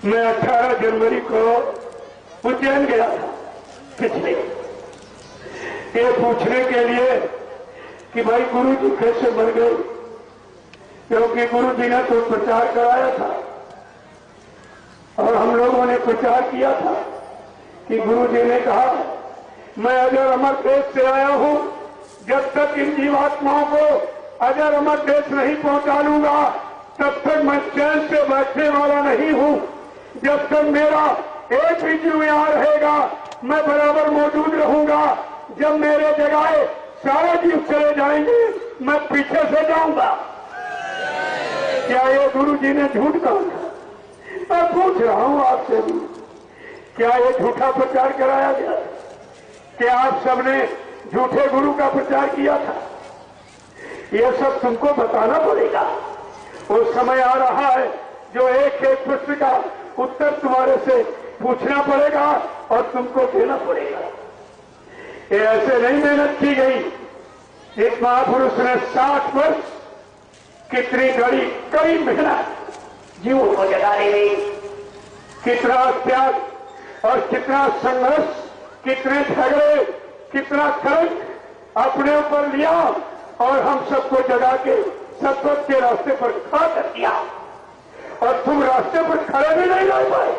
मैं 18 जनवरी को उज्जैन गया था पिछले, ये पूछने के लिए कि भाई गुरु जी कैसे मर गए, क्योंकि गुरु जी ने तो प्रचार कराया था और हम लोगों ने प्रचार किया था कि गुरु जी ने कहा मैं अजर अमर देश से आया हूं, जब तक इन जीवात्माओं को अजर अमर देश नहीं पहुंचा लूंगा तब तक मैं चैन से बैठने वाला नहीं हूं। जब तक मेरा एक भी जीव यहाँ रहेगा मैं बराबर मौजूद रहूंगा। जब मेरे जगह सारे जीव चले जाएंगे मैं पीछे से जाऊंगा। क्या ये गुरु जी ने झूठ कहा? मैं पूछ रहा हूं आपसे भी, क्या ये झूठा प्रचार कराया गया? क्या आप सबने झूठे गुरु का प्रचार किया था? ये सब तुमको बताना पड़ेगा। वो समय आ रहा है जो एक एक प्रश्न का उत्तर तुम्हारे से पूछना पड़ेगा और तुमको देना पड़ेगा। ये ऐसे नहीं मेहनत की गई। एक महापुरुष ने 60 वर्ष कितनी कड़ी मेहनत जीवों को जगाने में, कितना त्याग और कितना संघर्ष, कितने झगड़े, कितना कष्ट अपने ऊपर लिया और हम सबको जगा के सतपथ के रास्ते पर खड़ा कर दिया। और तुम रास्ते पर खड़े भी नहीं रह पाए।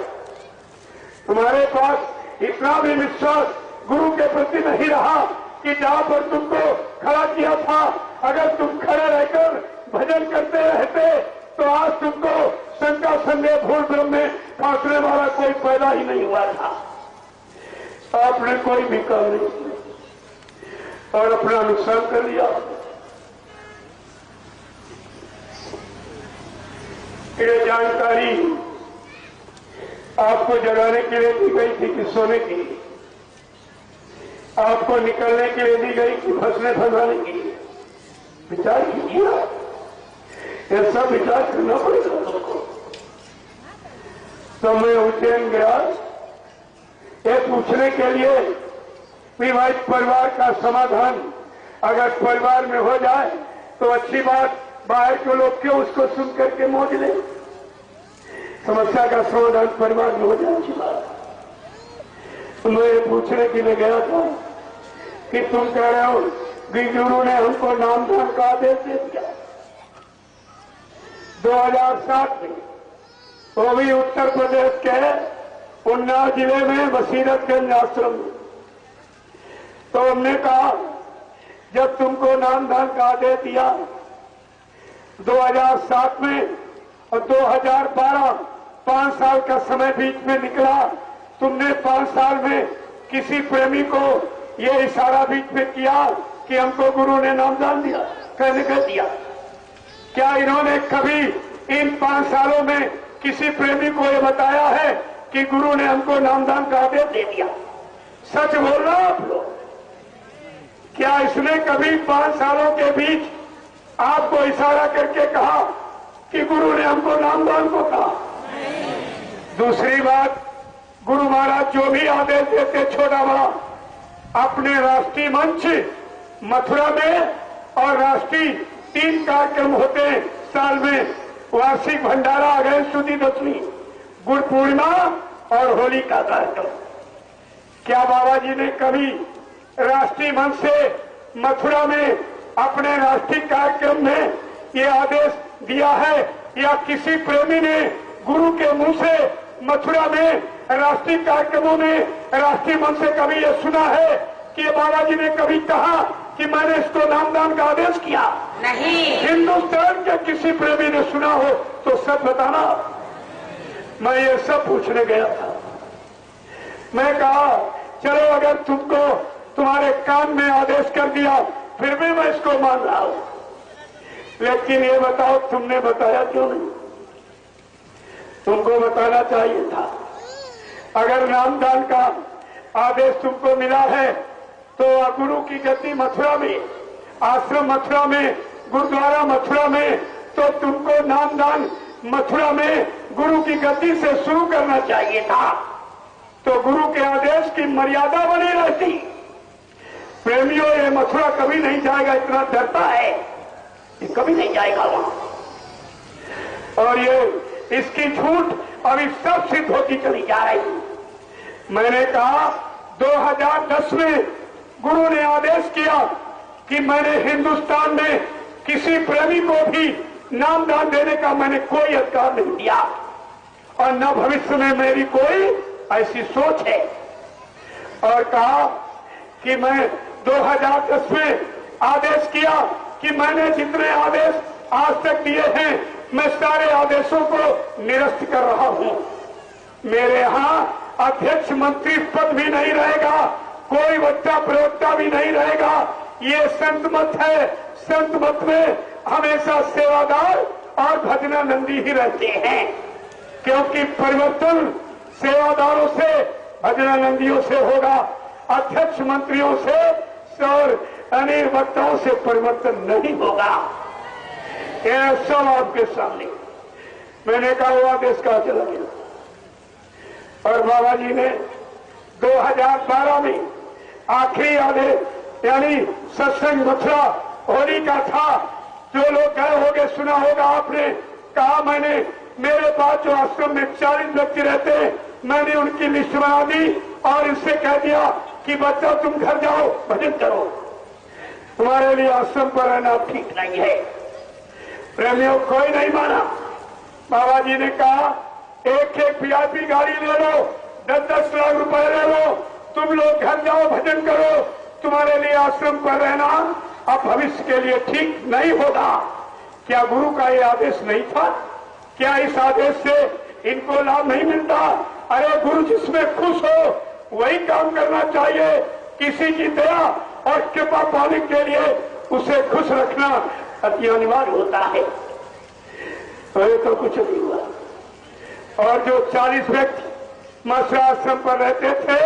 तुम्हारे पास इतना भी विश्वास गुरु के प्रति नहीं रहा कि जहां पर तुमको खड़ा किया था अगर तुम खड़े रहकर भजन करते रहते तो आज तुमको शंका संदेह भूल भ्रम में फांसने वाला कोई पैदा ही नहीं हुआ था। आपने कोई भी काम नहीं किया और अपना नुकसान कर लिया। ये जानकारी आपको जगाने के लिए दी गई थी कि सोने की, आपको निकलने के लिए दी गई कि फंसने फंसाने की? विचार कीजिए, ये सब विचार करना पड़ेगा तुमको। तो मैं उज्जैन गया ये पूछने के लिए कि भाई परिवार का समाधान अगर परिवार में हो जाए तो अच्छी बात, बाहर के लोग क्यों उसको सुन करके मौज ले। समस्या का समाधान परिवार में हो जाए अच्छी बात। तो मैं ये पूछने के लिए गया था कि तुम कह रहे हो कि गुरु ने हमको नामदान का आदेश दे दिया 2007 में, वो भी उत्तर प्रदेश के उन्नाव जिले में बसीरतगंज आश्रम में। तो हमने कहा जब तुमको नामदान का आदेश दिया 2007 में और 2012 5 साल का समय बीच में निकला, तुमने 5 साल में किसी प्रेमी को ये इशारा बीच में किया कि हमको गुरु ने नामदान दिया? कहने का दिया। क्या इन्होंने कभी इन 5 सालों में किसी प्रेमी को ये बताया है कि गुरु ने हमको नामदान का आदेश दे दिया? सच बोल रहा आप लोग। क्या इसने कभी 5 सालों के बीच आपको इशारा करके कहा कि गुरु ने हमको नामदान को कहा? दूसरी बात, गुरु महाराज जो भी आदेश देते छोटा बड़ा, अपने राष्ट्रीय मंच मथुरा में और राष्ट्रीय 3 कार्यक्रम होते हैं साल में, वार्षिक भंडारा, गणेश स्तुति दशमी, गुरु पूर्णिमा और होली का कार्यक्रम। क्या बाबा जी ने कभी राष्ट्रीय मंच से मथुरा में अपने राष्ट्रीय कार्यक्रम में ये आदेश दिया है या किसी प्रेमी ने गुरु के मुंह से मथुरा में राष्ट्रीय कार्यक्रमों में राष्ट्रीय मंच से कभी ये सुना है कि बाबा जी ने कभी कहा कि मैंने इसको नामदान का आदेश किया? नहीं। हिंदुस्तान के किसी प्रेमी ने सुना हो तो सब बताना। मैं ये सब पूछने गया था। मैं कहा चलो अगर तुमको तुम्हारे कान में आदेश कर दिया फिर भी मैं इसको मान रहा हूं, लेकिन ये बताओ तुमने बताया क्यों नहीं? तुमको बताना चाहिए था। अगर नामदान का आदेश तुमको मिला है तो गुरु की गद्दी मथुरा में, आश्रम मथुरा में, गुरुद्वारा मथुरा में, तो तुमको नामदान मथुरा में गुरु की गद्दी से शुरू करना चाहिए था। तो गुरु के आदेश की मर्यादा बनी रहती। प्रेमियों, ये मथुरा कभी नहीं जाएगा, इतना डरता है, ये कभी नहीं जाएगा वहां। और ये इसकी झूठ अभी सब सिद्ध होती चली जा रही। मैंने कहा 2010 में गुरु ने आदेश किया कि मैंने हिंदुस्तान में किसी प्रेमी को भी नामदान देने का मैंने कोई अधिकार नहीं दिया और न भविष्य में मेरी कोई ऐसी सोच है। और कहा कि मैं 2010 में आदेश किया कि मैंने जितने आदेश आज तक दिए हैं मैं सारे आदेशों को निरस्त कर रहा हूं। मेरे यहां अध्यक्ष मंत्री पद भी नहीं रहेगा, कोई वक्ता प्रवक्ता भी नहीं रहेगा। ये संत मत है। संत मत में हमेशा सेवादार और भजनानंदी ही रहते हैं, क्योंकि परिवर्तन सेवादारों से भजनानंदियों से होगा, अध्यक्ष मंत्रियों से और अनेक वक्ताओं से परिवर्तन नहीं होगा। यह सब आपके सामने। मैंने कहा वो आदेश कहा चला गया। और बाबा जी ने 2012 में आखिरी आदेश यानी सत्संग मथुरा होली का था। जो लोग गए होंगे सुना होगा आपने। कहा मैंने मेरे पास जो आश्रम में 40 व्यक्ति रहते मैंने उनकी लिस्ट बना दी और इससे कह दिया कि बच्चा तुम घर जाओ भजन करो, तुम्हारे लिए आश्रम पर रहना ठीक नहीं है। प्रेमियों कोई नहीं माना। बाबा जी ने कहा एक एक वीआईपी गाड़ी ले लो, 10-10 लाख रुपए ले लो, तुम लोग घर जाओ भजन करो, तुम्हारे लिए आश्रम पर रहना अब भविष्य के लिए ठीक नहीं होगा। क्या गुरु का ये आदेश नहीं था? क्या इस आदेश से इनको लाभ नहीं मिलता? अरे गुरु जिसमें खुश हो वही काम करना चाहिए। किसी की दया और कृपा पाने के लिए उसे खुश रखना अति अनिवार्य होता है। तो कुछ नहीं हुआ। और जो 40 व्यक्ति मथुरा आश्रम पर रहते थे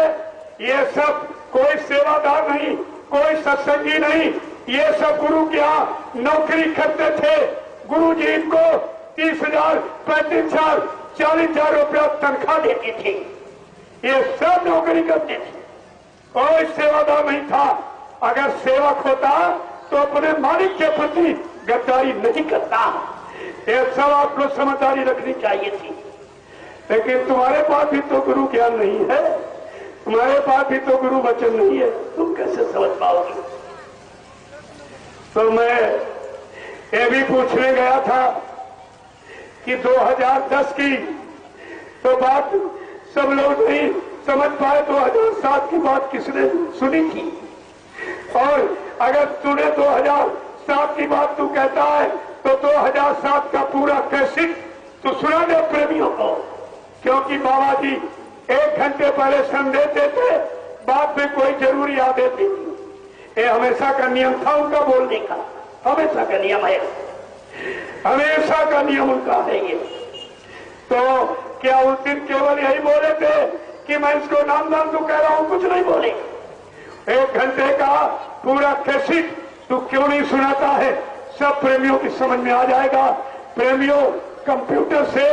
ये सब कोई सेवादार नहीं, कोई सत्संगी नहीं, ये सब गुरु के यहाँ नौकरी करते थे। गुरु जी इनको 30,000, 35,000, 40,000 रुपया तनख्वाह देते थे। ये सब नौकरी करते थे, कोई सेवादार नहीं था। अगर सेवक होता तो अपने मालिक के प्रति गद्दारी नहीं करता। ये सब आपको समझदारी रखनी चाहिए थी। लेकिन तुम्हारे पास भी तो गुरु ज्ञान नहीं है, तुम्हारे पास भी तो गुरु वचन नहीं है, तुम कैसे समझ पाओगे? तो मैं ये भी पूछने गया था कि 2010 की तो बात सब लोग नहीं समझ पाए। 2007 की बात किसने सुनी थी? और अगर तूने 2007 की बात तू कहता है तो 2007 का पूरा कैसेट तो सुना दे प्रेमियों को, क्योंकि बाबा जी 1 घंटे पहले संदेश देते, बाद में कोई जरूरी आदेश देती। ये हमेशा का नियम था उनका बोलने का, हमेशा का नियम है, हमेशा का नियम उनका है ये। तो क्या उस दिन केवल यही बोले थे कि मैं इसको नामदान तो कह रहा हूं, कुछ नहीं बोले? 1 घंटे का पूरा कैसेट तू क्यों नहीं सुनाता है? सब प्रेमियों की समझ में आ जाएगा। प्रेमियों, कंप्यूटर से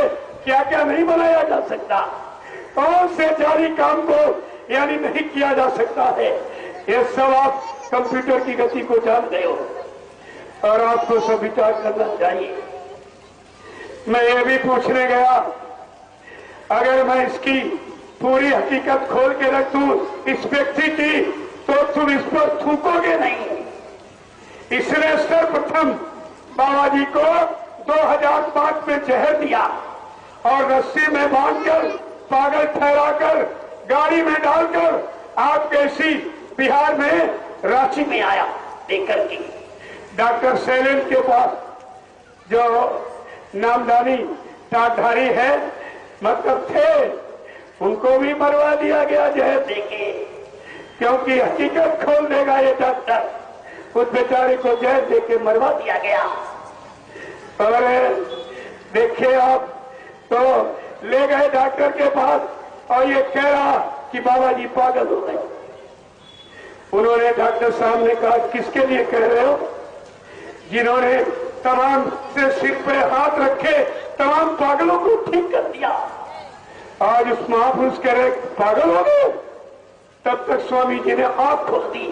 क्या क्या नहीं बनाया जा सकता, कौन से जारी काम को यानी नहीं किया जा सकता है, ये सब आप कंप्यूटर की गति को जान गए हो और आपको सब विचार करना चाहिए। मैं ये भी पूछने गया, अगर मैं इसकी पूरी हकीकत खोल के रख दूं इस व्यक्ति की तो तुम इस पर थूकोगे नहीं। इसने सर्वप्रथम बाबा जी को 2005 में जहर दिया और रस्सी में बांधकर पागल ठहराकर गाड़ी में डालकर आप कैसी बिहार में रांची में आया लेकर के। डॉक्टर शैलेन के पास जो नामदानी टाटधारी है मतलब थे, उनको भी मरवा दिया गया जहर देके, क्योंकि हकीकत खोल देगा ये डॉक्टर। उस बेचारे को जहर देके मरवा दिया गया। और देखिए आप, तो ले गए डॉक्टर के पास और ये कह रहा कि बाबा जी पागल हो गए। उन्होंने डॉक्टर साहब ने कहा किसके लिए कह रहे हो? जिन्होंने तमाम से सिर पे हाथ रखे तमाम पागलों को ठीक कर दिया। आज उस महापुरुष कह रहे पागल हो गए। तब तक स्वामी जी ने आंख खोल दी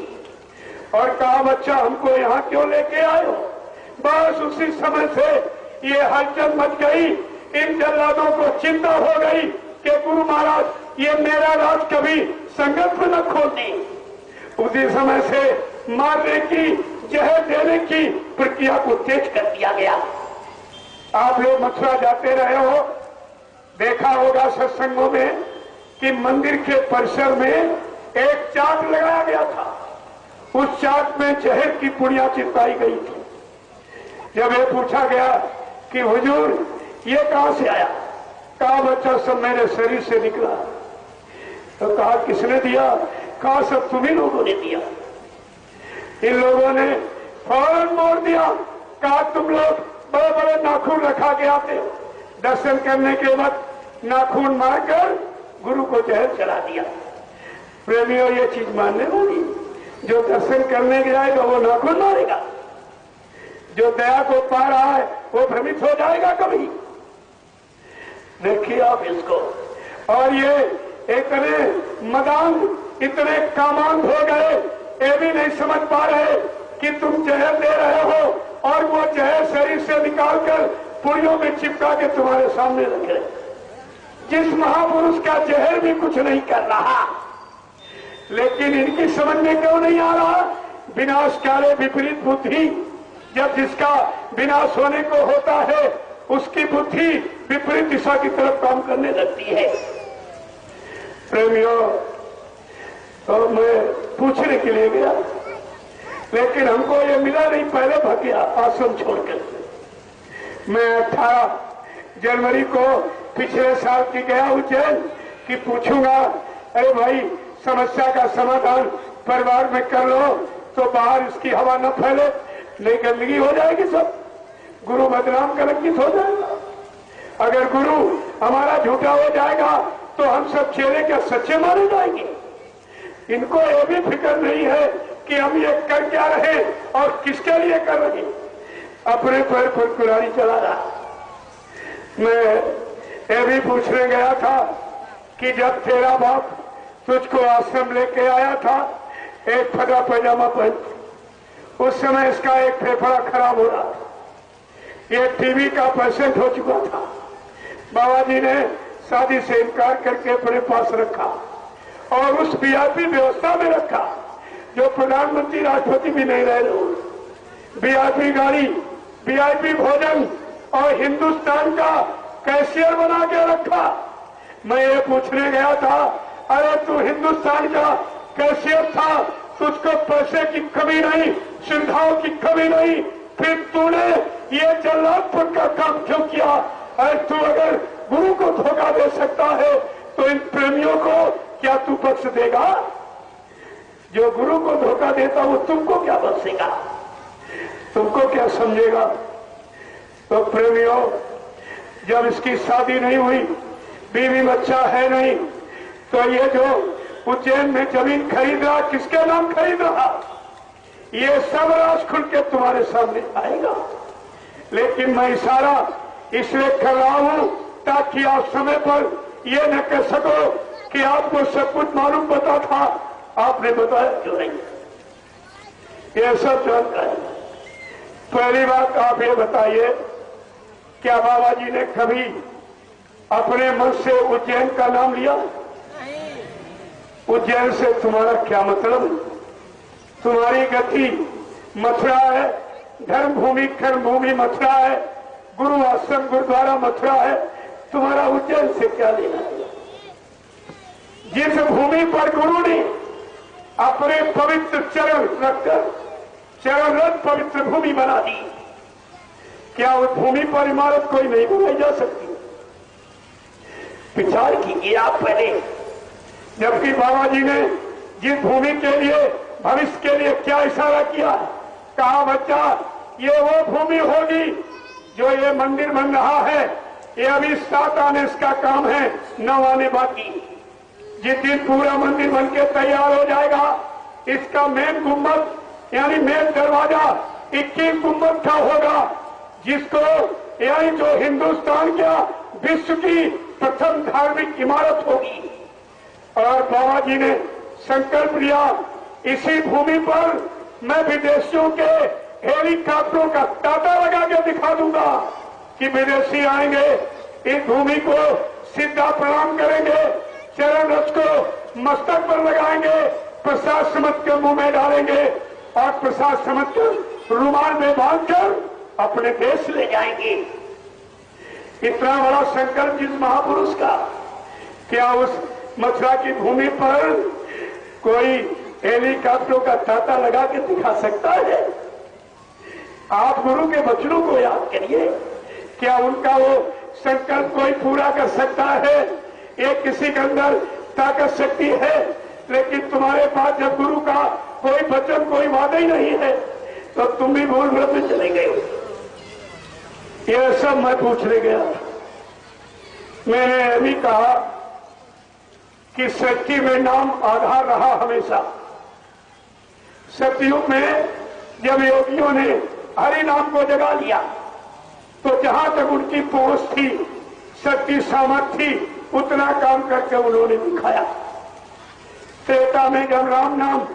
और कहा बच्चा हमको यहाँ क्यों लेके आए हो? बस उसी समय से ये हलचल मच गई इन जल्लादों को चिंता हो गई कि गुरु महाराज ये मेरा राज कभी संगत में न खोलने। उसी समय से मारने की, जहर देने की प्रक्रिया को तेज कर दिया गया। आप लोग मथुरा जाते रहे हो, देखा होगा सत्संगों में कि मंदिर के परिसर में एक चार्ट लगाया गया था। उस चार्ट में जहर की पुड़िया चिपकाई गई थी। जब ये पूछा गया कि हुजूर ये कहां से आया, कहा बच्चा सब मेरे शरीर से निकला। तो कहा किसने दिया, कहा सब तुम्ही लोगों ने दिया। इन लोगों ने फौरन मोड़ दिया, कहा तुम लोग बड़े बड़े नाखून रखा के आते हो, दर्शन करने के वक्त नाखून मारकर गुरु को जहर चला दिया। प्रेमियों ये चीज मानने वाली, जो दर्शन करने जाएगा वो नाखून मारेगा, जो दया को पा रहा है वो भ्रमित हो जाएगा कभी। देखिए आप इसको। और ये इतने मदान, इतने कामांध हो गए, ये भी नहीं समझ पा रहे कि तुम जहर दे रहे हो और वो जहर शरीर से निकालकर पुड़ियों में चिपका के तुम्हारे सामने रख रहे। जिस महापुरुष का जहर भी कुछ नहीं कर रहा, लेकिन इनकी समझ में क्यों नहीं आ रहा? विनाशकाले विपरीत बुद्धि। जब जिसका विनाश होने को होता है उसकी बुद्धि विपरीत दिशा की तरफ काम करने लगती है। प्रेमियों, तो मैं पूछने के लिए गया, लेकिन हमको ये मिला नहीं, पहले भाग गया आश्रम छोड़कर। मैं 18 जनवरी को पिछले साल की गया उज्जैन कि पूछूंगा, अरे भाई समस्या का समाधान परिवार में कर लो तो बाहर इसकी हवा न फैले, नहीं गंदगी हो जाएगी, सब गुरु बदनाम कलंकित हो जाएगा। अगर गुरु हमारा झूठा हो जाएगा तो हम सब चेले क्या सच्चे माने जाएंगे? इनको ये भी फिक्र नहीं है कि हम ये कर क्या रहे और किसके लिए कर रहे, अपने पैर पर कुल्हाड़ी चला रहा। मैं ये भी पूछने गया था कि जब तेरा बाप तुझको आश्रम लेके आया था, एक फटा पैजामा पहन, उस समय इसका एक फेफड़ा खराब हो रहा था, ये टीबी का पेशेंट हो चुका था। बाबा जी ने शादी से इनकार करके अपने पास रखा और उस वीआईपी व्यवस्था में रखा जो प्रधानमंत्री राष्ट्रपति भी नहीं रहे। वीआईपी गाड़ी, वीआईपी भोजन और हिंदुस्तान का कैशियर बना के रखा। मैं ये पूछने गया था, अरे तू हिंदुस्तान का कैशियर था, तुझको पैसे की कमी नहीं, सुविधाओं की कमी नहीं, फिर तूने ये जल्लादपुर का काम क्यों किया? अरे तू अगर गुरु को धोखा दे सकता है तो इन प्रेमियों को क्या तू बख्श देगा? जो गुरु को धोखा देता वो तुमको क्या बख्शेगा, तुमको क्या समझेगा? तो प्रेमियों, जब इसकी शादी नहीं हुई, बीवी बच्चा है नहीं, तो ये जो उज्जैन में जमीन खरीद रहा, किसके नाम खरीद रहा, ये सब राज खुल के तुम्हारे सामने आएगा। लेकिन मैं इशारा इसलिए कर रहा हूं ताकि आप समय पर ये न कह सको कि आपको सब कुछ मालूम पता था, आपने बताया क्यों नहीं। ये सब जानता है। पहली बात आप ये बताइए, क्या बाबा जी ने कभी अपने मन से उज्जैन का नाम लिया? उज्जैन से तुम्हारा क्या मतलब? तुम्हारी गति मथुरा है, धर्म भूमि कर्म भूमि मथुरा है, गुरु आश्रम गुरुद्वारा मथुरा है, तुम्हारा उज्जैन से क्या लेना? जिस भूमि पर गुरु ने अपने पवित्र चरण रखकर चरण रथ पवित्र भूमि बना दी, क्या उस भूमि पर इमारत कोई नहीं बनाई जा सकती? विचार कीजिए आप पहले। जबकि बाबा जी ने जिस भूमि के लिए, भविष्य के लिए क्या इशारा किया, कहा बच्चा ये वो भूमि होगी जो ये मंदिर बन रहा है, ये अभी 7 आने इसका काम है, 9 आने बाकी। जिस दिन पूरा मंदिर बनके तैयार हो जाएगा, इसका मेन गुम्बद यानी मेन दरवाजा 21 गुम्बद का होगा, जिसको यानी जो हिंदुस्तान का विश्व की प्रथम धार्मिक इमारत होगी। और बाबा जी ने संकल्प लिया, इसी भूमि पर मैं विदेशियों के हेलीकॉप्टरों का तांता लगा के दिखा दूंगा कि विदेशी आएंगे इस भूमि को सीधा प्रणाम करेंगे, चरण रस को मस्तक पर लगाएंगे, प्रसाद समझ के मुंह में डालेंगे और प्रसाद समझ कर रुमाल में बांधकर अपने देश ले जाएंगे। इतना बड़ा संकल्प जिस महापुरुष का, क्या उस मथुरा की भूमि पर कोई हेलीकॉप्टरों का तांता लगा के दिखा सकता है? आप गुरु के वचनों को याद करिए, क्या उनका वो संकल्प कोई पूरा कर सकता है? ये किसी के अंदर ताकत शक्ति है, लेकिन तुम्हारे पास जब गुरु का कोई वचन कोई वादा ही नहीं है तो तुम भी भूल भ्रम में चले गए। ये सब मैं पूछने गया। मैंने अभी कहा कि सृष्टि में नाम आधार रहा हमेशा। सतयुग में जब योगियों ने हरि नाम को जगा लिया तो जहां तक उनकी पहुंच थी, शक्ति सामर्थ्य थी, उतना काम करके उन्होंने दिखाया। त्रेता में जब राम नाम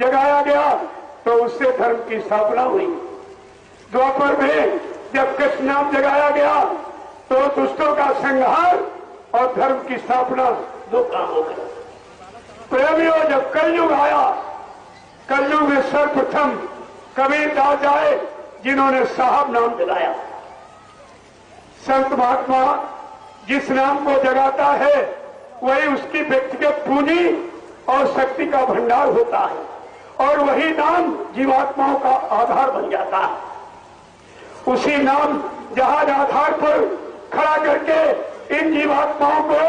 जगाया गया तो उससे धर्म की स्थापना हुई। द्वापर में जब कृष्ण नाम जगाया गया तो दुष्टों का संहार और धर्म की स्थापना, दो काम हो गए। प्रेमियों, जब कलयुग आया, कलयुग में सर्वप्रथम कबीरदास आए जिन्होंने साहब नाम जगाया। संत महात्मा जिस नाम को जगाता है वही उसकी व्यक्तिगत पूंजी और शक्ति का भंडार होता है और वही नाम जीवात्माओं का आधार बन जाता है। उसी नाम जहाज आधार पर खड़ा करके इन जीवात्माओं को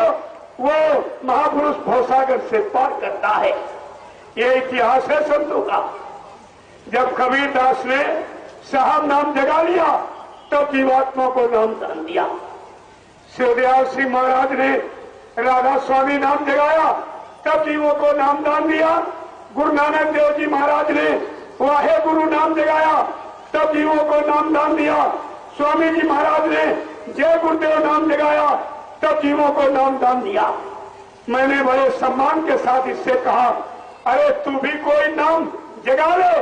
वो महापुरुष भवसागर से पार करता है। ये इतिहास है संतों का। जब कबीरदास ने साहब नाम जगा लिया तब जीवात्मा को नाम दान दिया। शिवदयाल सिंह महाराज ने राधा स्वामी नाम जगाया तब जीवों को नाम दान दिया। गुरु नानक देव जी महाराज ने वाहे गुरु नाम जगाया तब जीवों को नाम दान दिया। स्वामी जी महाराज ने जय गुरुदेव नाम जगाया तब जीवों को नाम दान दिया। मैंने बड़े सम्मान के साथ इससे कहा, अरे तू भी कोई नाम जगा ले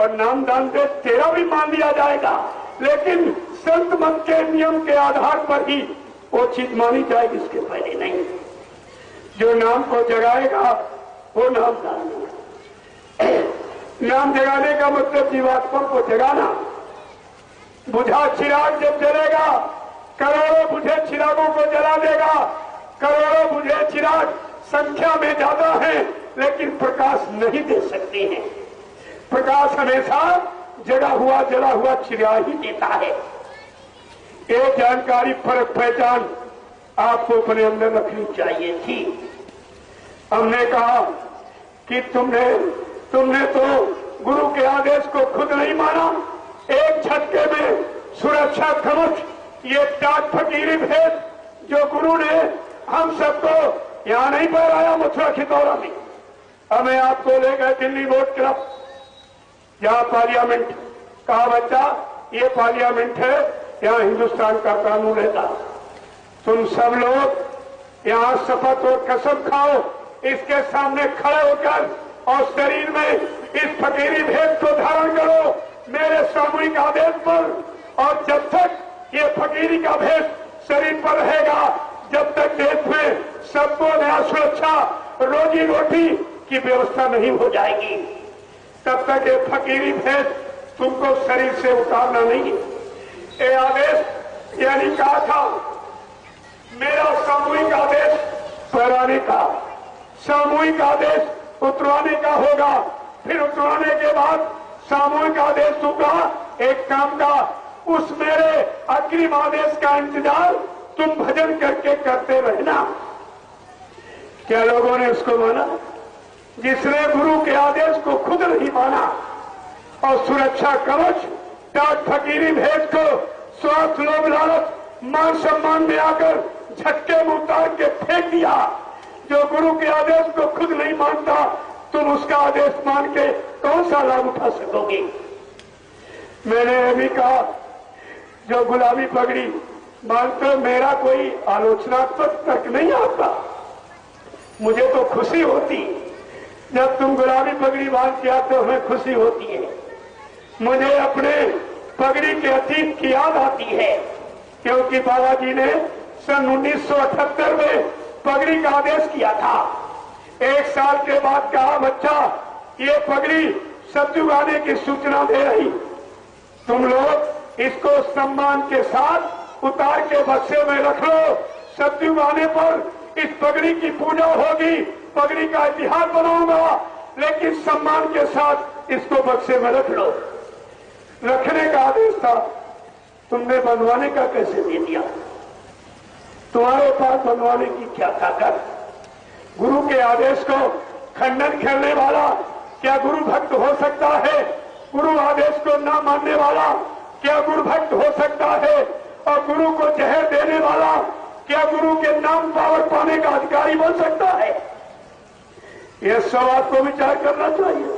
और नाम दान दे, तेरा भी मान लिया जाएगा, लेकिन संत मत के नियम के आधार पर ही वो चीज मानी जाएगी, इसके पहले नहीं। जो नाम को जगाएगा वो नाम दान देगा। नाम जगाने का मतलब जीवात्मा को जगाना। बुझा चिराग जब जलेगा करोड़ों बुझे चिरागों को जला देगा। करोड़ों बुझे चिराग संख्या में ज्यादा है लेकिन प्रकाश नहीं दे सकते हैं। प्रकाश हमेशा जला हुआ चिराग ही देता है। एक जानकारी, फर्क पहचान आपको अपने अंदर रखनी चाहिए थी। हमने कहा कि तुमने तो गुरु के आदेश को खुद नहीं माना। एक झटके में सुरक्षा कवच, ये डाक फकीरी भेद जो गुरु ने हम सबको यहाँ नहीं पहराया मथुरा खितौरा में, हमें आपको ले गए दिल्ली बोर्ड क्लब, यहाँ पार्लियामेंट। कहा बच्चा ये पार्लियामेंट है, यहाँ हिंदुस्तान का कानून रहता। तुम सब लोग यहाँ शपथ और कसम खाओ, इसके सामने खड़े होकर और शरीर में इस फकीरी भेद को धारण करो मेरे सामूहिक आदेश पर। और जब तक ये फकीरी का भेद शरीर पर रहेगा, जब तक देश में सबको नया सुरक्षा, रोजी रोटी की व्यवस्था नहीं हो जाएगी, तब तक ये फकीरी भेद तुमको शरीर से उतारना नहीं। ये आदेश यानी कहा था मेरा सामूहिक आदेश पहराने का, सामूहिक आदेश उतरवाने का होगा। फिर उतरवाने के बाद सामूहिक आदेश दूंगा एक काम का, उस मेरे अग्रिम आदेश का इंतजार तुम भजन करके करते रहना। क्या लोगों ने उसको माना? जिसने गुरु के आदेश को खुद नहीं माना और सुरक्षा कवच डाक फकीरी भेद को स्वार्थ, लोभ, लालच, मान सम्मान में आकर झटके में उतार के फेंक दिया। जो गुरु के आदेश को खुद नहीं मानता, तुम उसका आदेश मान के कौन सा लाभ उठा सकोगे? मैंने अभी कहा जो गुलाबी पगड़ी मानते, मेरा कोई आलोचनात्मक तर्क नहीं आता। मुझे तो खुशी होती जब तुम गुलाबी पगड़ी बांध के आते हो, हमें खुशी होती है। मुझे अपने पगड़ी के अतीत की याद आती है, क्योंकि बाबा जी ने सन 1978 में पगड़ी का आदेश किया था। 1 साल के बाद कहा बच्चा ये पगड़ी सतयुग आने की सूचना दे रही, तुम लोग इसको सम्मान के साथ उतार के बक्से में रख लो। सतयुग आने पर इस पगड़ी की पूजा होगी, पगड़ी का इतिहास बनाऊंगा, लेकिन सम्मान के साथ इसको बक्से में रख लो। रखने का आदेश था, तुमने बनवाने का कैसे दे दिया? तुम्हारे पास बनवाने की क्या ताकत? गुरु के आदेश को खंडन करने वाला क्या गुरु भक्त हो सकता है? गुरु आदेश को न मानने वाला क्या गुरु भक्त हो सकता है? और गुरु को जहर देने वाला क्या गुरु के नाम पावर पाने का अधिकारी बन सकता है? यह सब आपको विचार करना चाहिए।